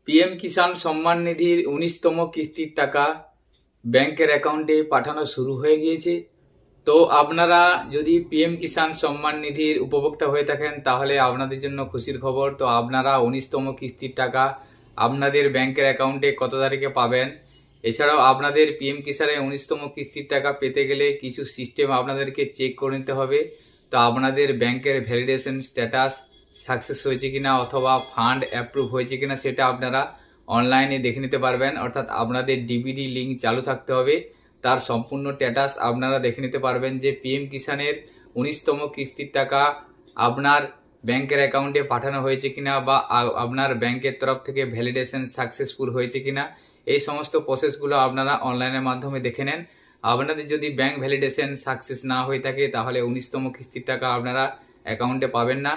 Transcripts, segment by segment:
PM Kisan Samman নিধির ১৯তম কিস্তির টাকা ব্যাংকের অ্যাকাউন্টে পাঠানো শুরু হয়ে গিয়েছে। তো আপনারা যদি পিএম কিষাণ সম্মান নিধির উপভোক্তা হয়ে থাকেন তাহলে আপনাদের জন্য খুশির খবর। তো আপনারা ১৯তম কিস্তির টাকা আপনাদের ব্যাংকের অ্যাকাউন্টে কত তারিখে পাবেন, এছাড়াও আপনাদের পিএম কিষাণের ১৯তম কিস্তির টাকা পেতে গেলে কিছু সিস্টেম আপনাদেরকে চেক করে নিতে হবে। তো আপনাদের ব্যাংকের ভ্যালিডেশন স্ট্যাটাস সাকসেস হয়েছে কিনা অথবা ফান্ড অ্যাপ্রুভ হয়েছে কিনা সেটা আপনারা অনলাইনে দেখে নিতে পারবেন। অর্থাৎ আপনাদের ডিবিডি লিঙ্ক চালু থাকতে হবে, তার সম্পূর্ণ স্ট্যাটাস আপনারা দেখে নিতে পারবেন যে পিএম কিষাণের ১৯তম কিস্তির টাকা আপনার ব্যাংকের অ্যাকাউন্টে পাঠানো হয়েছে কিনা বা আপনার ব্যাংকের তরফ থেকে ভ্যালিডেশন সাকসেসফুল হয়েছে কিনা, এই সমস্ত প্রসেসগুলো আপনারা অনলাইনের মাধ্যমে দেখে নেন। আপনাদের যদি ব্যাংক ভ্যালিডেশন সাকসেস না হয়ে থাকে তাহলে ১৯তম কিস্তির টাকা আপনারা অ্যাকাউন্টে পাবেন না।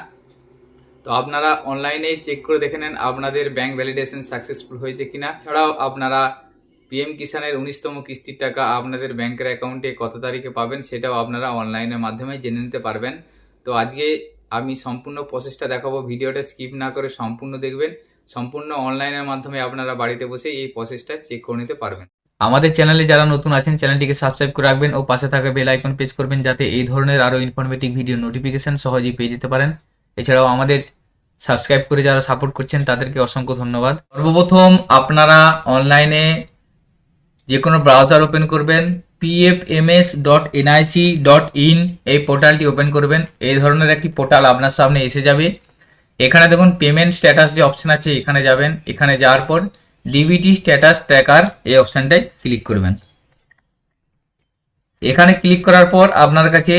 তো আপনারা অনলাইনে চেক করে দেখে নেন আপনাদের ব্যাংক ভ্যালিডেশন সাকসেসফুল হয়েছে কিনা। এছাড়াও আপনারা পিএম কিষাণের ১৯তম কিস্তির টাকা আপনাদের ব্যাংকের অ্যাকাউন্টে কত তারিখে পাবেন সেটাও আপনারা অনলাইনের মাধ্যমে জেনে নিতে পারবেন। তো আজকে আমি সম্পূর্ণ প্রসেসটা দেখাবো, ভিডিওটা স্কিপ না করে সম্পূর্ণ দেখবেন। সম্পূর্ণ অনলাইনের মাধ্যমে আপনারা বাড়িতে বসে এই প্রসেসটা চেক করে নিতে পারবেন। আমাদের চ্যানেলে যারা নতুন আছেন চ্যানেলটিকে সাবস্ক্রাইব করে রাখবেন ও পাশে থাকা বেল আইকন প্রেস করবেন যাতে এই ধরনের আরও ইনফরমেটিভ ভিডিও নোটিফিকেশন সহজেই পেয়ে যেতে পারেন। এছাড়াও আমাদের সাবস্ক্রাইব করে যারা সাপোর্ট করছেন তাদেরকে অসংখ্য ধন্যবাদ। সর্বপ্রথম আপনারা অনলাইনে যে কোনো ব্রাউজার ওপেন করবেন, pfms.nic.in এই পোর্টালটি ওপেন করবেন। এই ধরনের একটি পোর্টাল আপনার সামনে এসে যাবে। এখানে দেখুন পেমেন্ট স্ট্যাটাস যে অপশন আছে এখানে যাবেন। এখানে যাওয়ার পর ডিবিটি স্ট্যাটাস ট্র্যাকার এই অপশনটায় ক্লিক করবেন। এখানে ক্লিক করার পর আপনার কাছে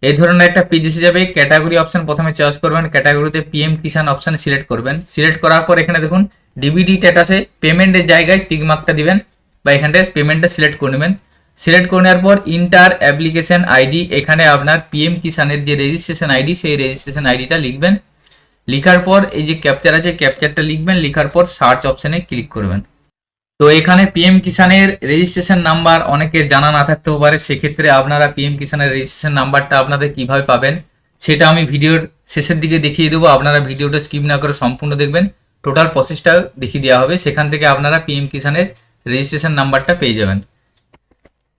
এই ধরনের একটা পেজ এসে যাবে। ক্যাটাগরি অপশন প্রথমে চয়েস করবেন, ক্যাটাগরিতে পিএম কিষাণ অপশন সিলেক্ট করবেন। সিলেক্ট করার পর এখানে দেখুন ডিবিটি স্ট্যাটাসে পেমেন্টের জায়গায় টিক মার্কটা দিবেন বা এখানটায় পেমেন্টটা সিলেক্ট করে নেবেন। সিলেক্ট করে নেওয়ার পর ইন্টার অ্যাপ্লিকেশন আইডি, এখানে আপনার পিএম কিষাণের যে রেজিস্ট্রেশন আইডি সেই রেজিস্ট্রেশন আইডিটা লিখবেন। লিখার পর এই যে ক্যাপচার আছে ক্যাপচারটা লিখবেন। লিখার পর সার্চ অপশনে ক্লিক করবেন। তো এখানে পিএম কিষাণের রেজিস্ট্রেশন নাম্বার অনেকের জানা না থাকতেও পারে, সেক্ষেত্রে আপনারা পিএম কিষাণের রেজিস্ট্রেশন নাম্বারটা আপনাদের কিভাবে পাবেন সেটা আমি ভিডিওর শেষের দিকে দেখিয়ে দেবো। আপনারা ভিডিওটা স্কিপ না করে সম্পূর্ণ দেখবেন, টোটাল প্রসেসটা দেখিয়ে দেওয়া হবে। সেখান থেকে আপনারা পিএম কিষাণের রেজিস্ট্রেশন নাম্বারটা পেয়ে যাবেন।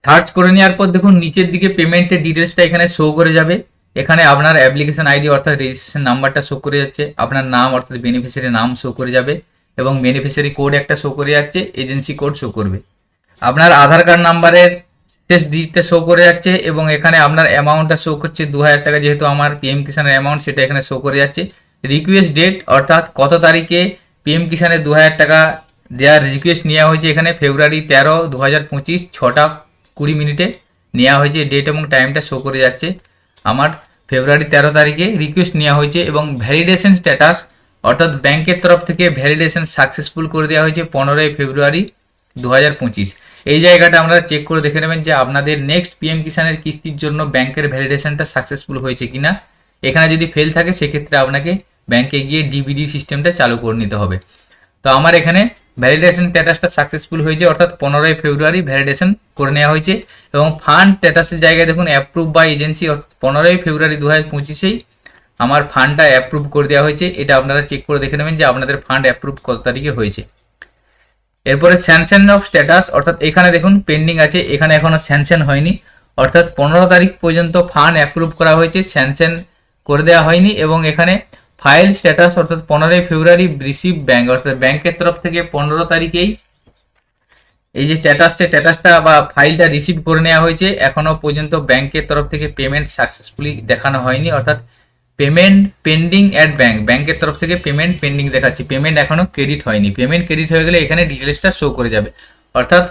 সার্চ করে নেওয়ার পর দেখুন নিচের দিকে পেমেন্টের ডিটেলসটা এখানে শো করে যাবে। এখানে আপনার অ্যাপ্লিকেশন আইডি অর্থাৎ রেজিস্ট্রেশন নাম্বারটা শো করে যাচ্ছে, আপনার নাম অর্থাৎ বেনিফিশিয়ারি নাম শো করে যাবে এবং বেনিফিশিয়ারি কোড একটা শো করে যাচ্ছে, এজেন্সি কোড শো করবে। আপনার আধার কার্ড নাম্বারের শেষ ডিজিটটা শো করে যাচ্ছে এবং এখানে আপনার অ্যামাউন্টটা শো করছে ২০০০ টাকা, যেহেতু আমার পিএম কিষাণের অ্যামাউন্ট সেটা এখানে শো করে যাচ্ছে। রিকোয়েস্ট ডেট অর্থাৎ কত তারিখে পিএম কিষাণের ২০০০ টাকা দেওয়ার রিকোয়েস্ট নেওয়া হয়েছে, এখানে ফেব্রুয়ারি ১৩, ২০২৫ ৬টা ২০ মিনিটে নেওয়া হয়েছে। ডেট এবং টাইমটা শো করে যাচ্ছে। আমার ফেব্রুয়ারি ১৩ তারিখে রিকোয়েস্ট নেওয়া হয়েছে এবং ভ্যালিডেশন স্ট্যাটাস অর্থাৎ ব্যাংকের তরফ থেকে ভ্যালিডেশন সাকসেসফুল করে দেওয়া হয়েছে 15 ফেব্রুয়ারি ২০২৫। এই জায়গাটা আপনারা চেক করে দেখে নেবেন যে আপনাদের নেক্সট পিএম কিষাণের কিস্তির জন্য ব্যাংকের ভ্যালিডেশনটা সাকসেসফুল হয়েছে কিনা। এখানে যদি ফেল থাকে সেক্ষেত্রে আপনাকে ব্যাংকে গিয়ে ডিবিডি সিস্টেমটা চালু করে নিতে হবে। তো আমার এখানে ভ্যালিডেশন স্ট্যাটাসটা সাকসেসফুল হয়েছে অর্থাৎ 15 ফেব্রুয়ারি ভ্যালিডেশন করে নেওয়া হয়েছে এবং ফান্ড স্ট্যাটাসের জায়গায় দেখুন অ্যাপ্রুভ বাই এজেন্সি অর্থাৎ 15 ফেব্রুয়ারি ২০২৫ আমার ফান্ডটা অ্যাপ্রুভ করে দেওয়া হয়েছে। এটা আপনারা চেক করে দেখে নেবেন যে আপনাদের ফান্ড অ্যাপ্রুভ কত তারিখে হয়েছে। এরপরে স্যাংশন অফ স্ট্যাটাস অর্থাৎ এখানে দেখুন পেন্ডিং আছে, এখানে এখনো স্যাংশন হয়নি অর্থাৎ 15 তারিখ পর্যন্ত ফান্ড অ্যাপ্রুভ করা হয়েছে, স্যাংশন করে দেওয়া হয়নি। এবং এখানে ফাইল স্ট্যাটাস অর্থাৎ 15 ফেব্রুয়ারি রিসিভ ব্যাংক অর্থাৎ ব্যাংকের তরফ থেকে 15 তারিখেই এই যে স্ট্যাটাসটা বা ফাইলটা রিসিভ করে নেওয়া হয়েছে। এখনো পর্যন্ত ব্যাংকের তরফ থেকে পেমেন্ট সাকসেসফুলি দেখানো হয়নি অর্থাৎ পেমেন্ট পেন্ডিং অ্যাট ব্যাংক, ব্যাংকের তরফ থেকে পেমেন্ট পেন্ডিং দেখাচ্ছে, পেমেন্ট এখনো ক্রেডিট হয়নি। পেমেন্ট ক্রেডিট হয়ে গেলে এখানে ডিটেলসটা শো করে যাবে। অর্থাৎ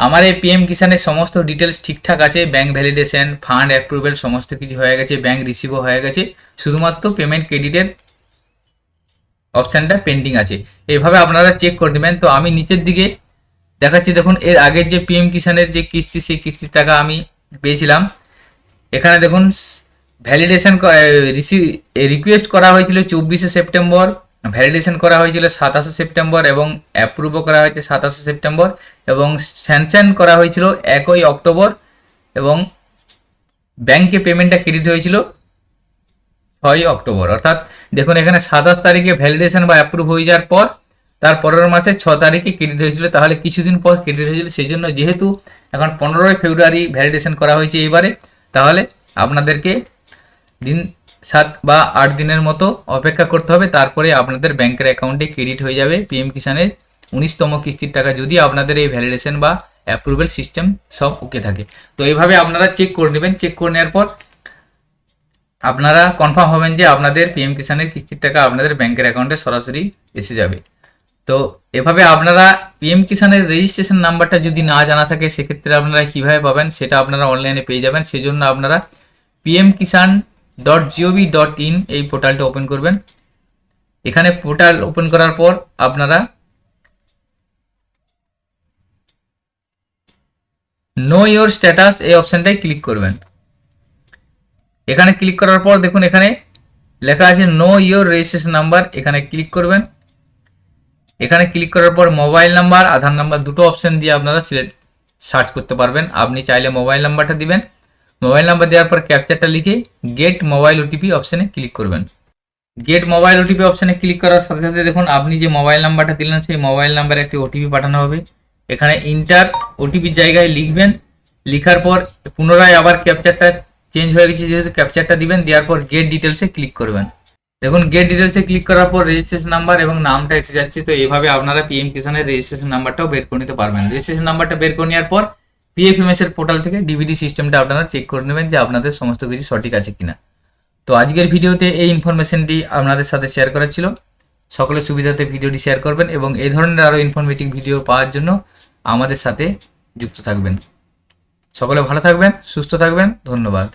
আমার এই পিএম কিষাণের সমস্ত ডিটেলস ঠিকঠাক আছে, ব্যাংক ভ্যালিডেশন ফান্ড অ্যাপ্রুভেল সমস্ত কিছু হয়ে গেছে, ব্যাংক রিসিভও হয়ে গেছে, শুধুমাত্র পেমেন্ট ক্রেডিটের অপশানটা পেন্ডিং আছে। এইভাবে আপনারা চেক করে নেবেন। তো আমি নিচের দিকে দেখাচ্ছি দেখুন এর আগের যে পিএম কিষাণের যে কিস্তি সেই কিস্তির টাকা আমি পেয়েছিলাম। এখানে দেখুন ভ্যালিডেশন রিকোয়েস্ট করা হয়েছিল 24 সেপ্টেম্বর, ভ্যালিডেশন করা হয়েছিল 27 সেপ্টেম্বর এবং অ্যাপ্রুভও করা হয়েছে 27 সেপ্টেম্বর এবং স্যাংশন করা হয়েছিল 1 অক্টোবর এবং ব্যাংকে পেমেন্টটা ক্রেডিট হয়েছিল 6 অক্টোবর। অর্থাৎ দেখুন এখানে 27 তারিখে ভ্যালিডেশন বা অ্যাপ্রুভ হয়ে যাওয়ার পর তার পরের মাসে 6 তারিখে ক্রেডিট হয়েছিল, তাহলে কিছুদিন পর ক্রেডিট হয়েছিল। সেই জন্য যেহেতু এখন 15 ফেব্রুয়ারি ভ্যালিডেশন করা হয়েছে এবারে, তাহলে আপনাদেরকে দিন 7 বা 8 দিনের মতো অপেক্ষা করতে হবে, তারপরে আপনাদের ব্যাংকের অ্যাকাউন্টে ক্রেডিট হয়ে যাবে পিএম কিষানের 19তম কিস্তির টাকা, যদি আপনাদের এই ভ্যালিডেশন বা অ্যাপ্রুভেল সিস্টেম সব ওকে থাকে। তো এইভাবে আপনারা চেক করে নেবেন। চেক করে নেওয়ার পর আপনারা কনফার্ম হবেন যে আপনাদের পিএম কিষানের কিস্তির টাকা আপনাদের ব্যাংকের অ্যাকাউন্টে সরাসরি এসে যাবে। তো এভাবে আপনারা পিএম কিষানের রেজিস্ট্রেশন নাম্বারটা যদি না জানা থাকে, সেক্ষেত্রে আপনারা কিভাবে পাবেন সেটা আপনারা অনলাইনে পেয়ে যাবেন। সেজন্য আপনারা pmkisan.gov.in এই পোর্টালটা ওপেন করবেন। এখানে পোর্টাল ওপেন করার পর আপনারা নো ইওর স্ট্যাটাস এই অপশনটায় ক্লিক করবেন। এখানে ক্লিক করার পর দেখুন এখানে লেখা আছে নো ইওর রেজিস্ট্রেশন নাম্বার, এখানে ক্লিক করবেন। এখানে ক্লিক করার পর মোবাইল নাম্বার, আধার নাম্বার দুটো অপশন দিয়ে আপনারা সার্চ করতে পারবেন। আপনি চাইলে মোবাইল নাম্বারটা দিবেন, মোবাইল নাম্বার দেওয়ার পর ক্যাপচারটা লিখে গেট মোবাইল ওটিপি অপশনে ক্লিক করবেন। গেট মোবাইল ওটিপি অপশনে ক্লিক করার সাথে সাথে দেখুন আপনি যে মোবাইল নাম্বারটা দিলেন সেই মোবাইল নাম্বারে একটি ওটিপি পাঠানো হবে। এখানে ইন্টার ওটিপির জায়গায় লিখবেন, লিখার পর পুনরায় আবার ক্যাপচারটা চেঞ্জ হয়ে গেছে যেহেতু ক্যাপচারটা দিবেন, দেওয়ার পর গেট ডিটেলসে ক্লিক করবেন। দেখুন গেট ডিটেলসে ক্লিক করার পর রেজিস্ট্রেশন নাম্বার এবং নামটা এসে যাচ্ছে। তো এইভাবে আপনারা পিএম কিষানের রেজিস্ট্রেশন নাম্বারটাও বের করে নিতে পারবেন। রেজিস্ট্রেশন নাম্বারটা বের করে নেওয়ার পর পিএফএমএস এর পোর্টাল থেকে ডিবিডি সিস্টেমটা আপনারা চেক করে নেবেন যে আপনাদের সমস্ত কিছু সঠিক আছে কিনা। তো আজকের ভিডিওতে এই ইনফরমেশনটি আপনাদের সাথে শেয়ার করা ছিল। সকলের সুবিধাতে ভিডিওটি শেয়ার করবেন এবং এই ধরনের আরও ইনফরমেটিভ ভিডিও পাওয়ার জন্য আমাদের সাথে যুক্ত থাকবেন। সকলে ভালো থাকবেন, সুস্থ থাকবেন, ধন্যবাদ।